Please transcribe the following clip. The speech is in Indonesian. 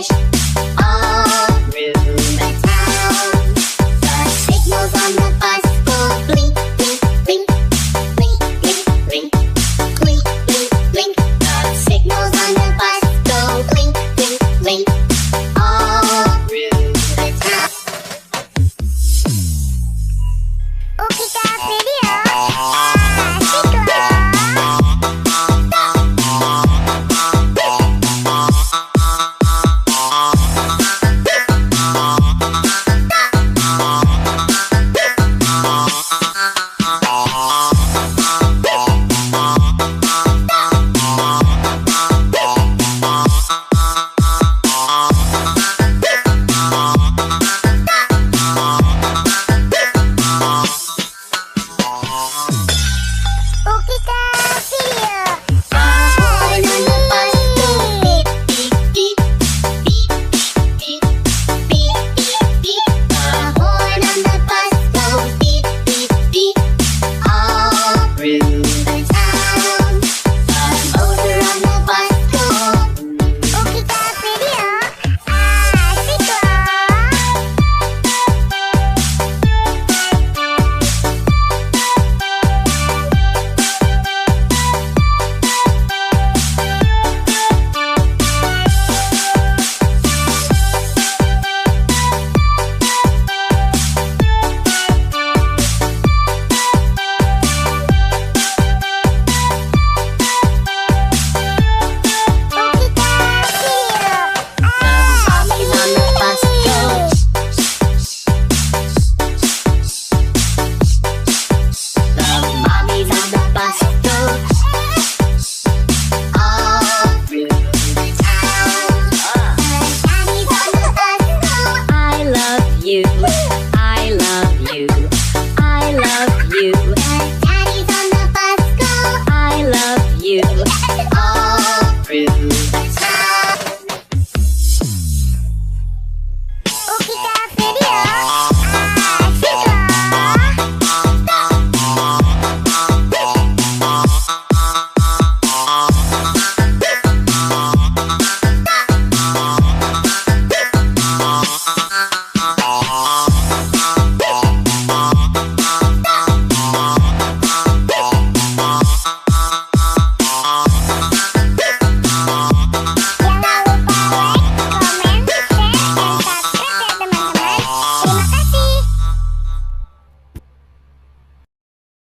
fish all through the town. The signals on the bus go blink, blink, blink, blink, blink, blink, blink, blink, blink. The signals on the bus go blink, blink, blink, all through the town. Okay, guys, video. Through